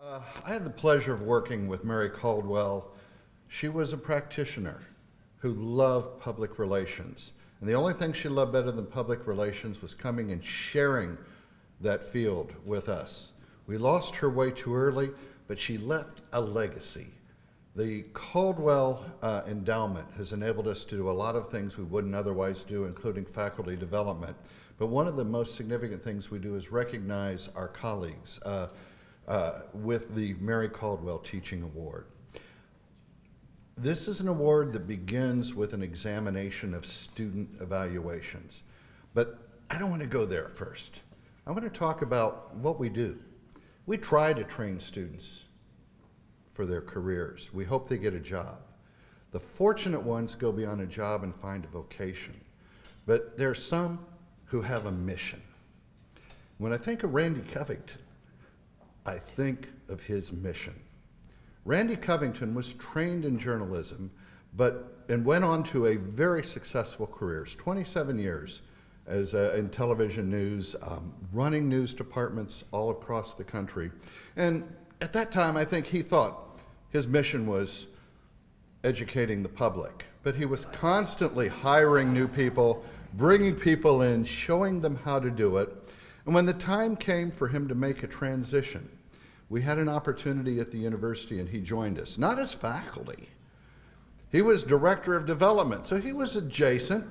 I had the pleasure of working with Mary Caldwell. She was a practitioner who loved public relations. And the only thing she loved better than public relations was coming and sharing that field with us. We lost her way too early, but she left a legacy. The Caldwell endowment has enabled us to do a lot of things we wouldn't otherwise do, including faculty development. But one of the most significant things we do is recognize our colleagues with the Mary Caldwell Teaching Award. This is an award that begins with an examination of student evaluations. But I don't want to go there first. I want to talk about what we do. We try to train students for their careers. We hope they get a job. The fortunate ones go beyond a job and find a vocation. But there are some who have a mission. When I think of Randy Covington, I think of his mission. Randy Covington was trained in journalism, and went on to a very successful career, 27 years in television news, running news departments all across the country. And at that time, I think he thought his mission was educating the public, but he was constantly hiring new people, bringing people in, showing them how to do it. And when the time came for him to make a transition, we had an opportunity at the university and he joined us, not as faculty. He was director of development, so he was adjacent,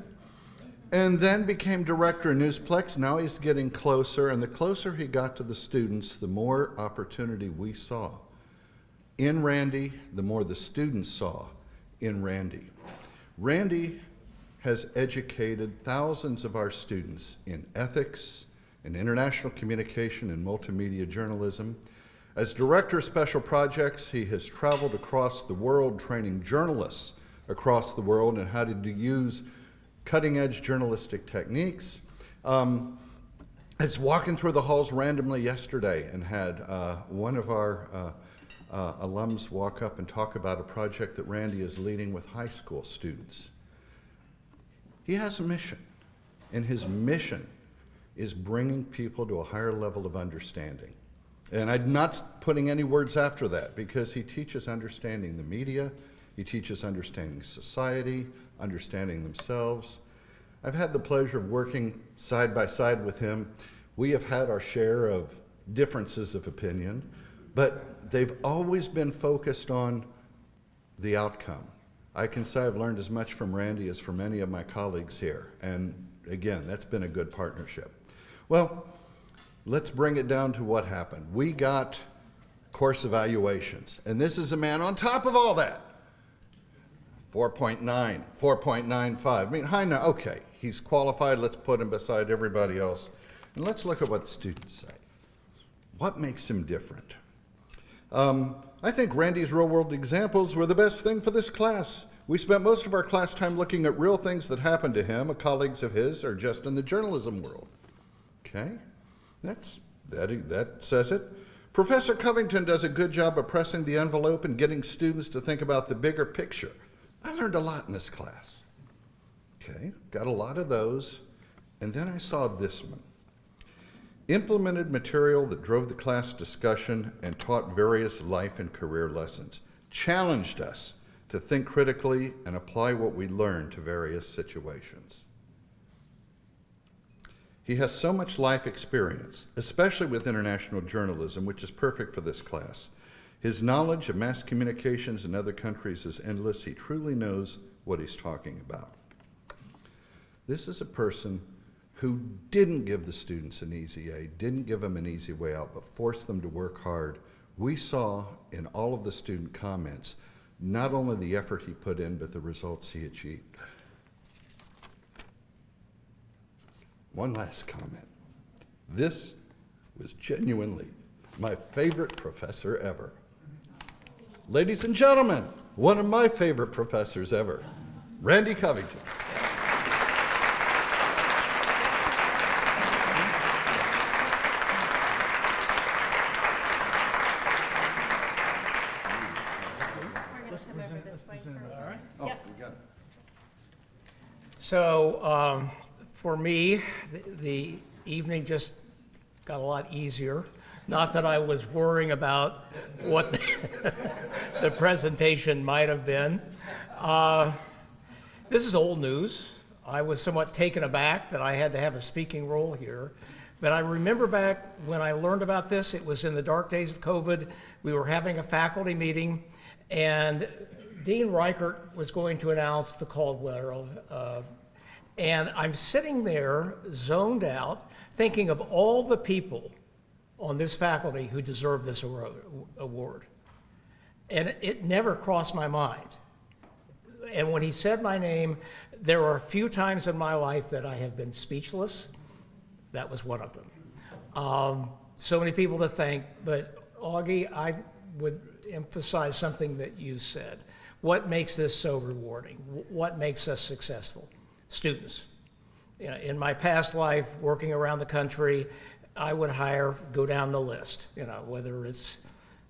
and then became director of Newsplex. Now he's getting closer, and the closer he got to the students, the more opportunity we saw in Randy, the more the students saw in Randy. Randy has educated thousands of our students in ethics, in international communication, and multimedia journalism. As Director of Special Projects, he has traveled across the world training journalists across the world in how to use cutting-edge journalistic techniques. I was walking through the halls randomly yesterday and had one of our alums walk up and talk about a project that Randy is leading with high school students. He has a mission, and his mission is bringing people to a higher level of understanding. And I'm not putting any words after that, because he teaches understanding the media, he teaches understanding society, understanding themselves. I've had the pleasure of working side by side with him. We have had our share of differences of opinion, but they've always been focused on the outcome. I can say I've learned as much from Randy as from any of my colleagues here. And again, that's been a good partnership. Well, let's bring it down to what happened. We got course evaluations, and this is a man on top of all that. 4.9, 4.95. I mean, high now, okay, he's qualified, let's put him beside everybody else. And let's look at what the students say. What makes him different? I think Randy's real-world examples were the best thing for this class. We spent most of our class time looking at real things that happened to him, colleagues of his, or just in the journalism world. Okay? That says it. Professor Covington does a good job of pressing the envelope and getting students to think about the bigger picture. I learned a lot in this class. Okay, got a lot of those. And then I saw this one. Implemented material that drove the class discussion and taught various life and career lessons. Challenged us to think critically and apply what we learned to various situations. He has so much life experience, especially with international journalism, which is perfect for this class. His knowledge of mass communications in other countries is endless. He truly knows what he's talking about. This is a person who didn't give the students an easy A, didn't give them an easy way out, but forced them to work hard. We saw in all of the student comments, not only the effort he put in, but the results he achieved. One last comment. This was genuinely my favorite professor ever. Ladies and gentlemen, one of my favorite professors ever, Randy Covington. So for me, the evening just got a lot easier Not that I was worrying about what the presentation might have been. This is old news. I was somewhat taken aback that I had to have a speaking role here. But I remember back when I learned about this, it was in the dark days of COVID. We were having a faculty meeting, and Dean Reichert was going to announce the Caldwell. And I'm sitting there zoned out, thinking of all the people on this faculty who deserve this award. And it never crossed my mind. And when he said my name, there were a few times in my life that I have been speechless. That was one of them. So many people to thank, but Augie, I would emphasize something that you said. What makes this so rewarding? What makes us successful? Students. You know, in my past life, working around the country, I would go down the list, whether it's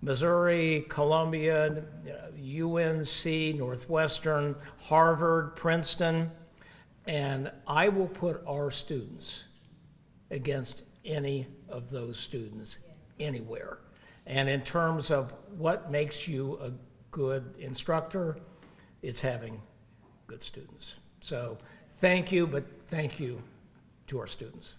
Missouri, Columbia, UNC, Northwestern, Harvard, Princeton, and I will put our students against any of those students anywhere. And in terms of what makes you a good instructor, it's having good students. So thank you, but thank you to our students.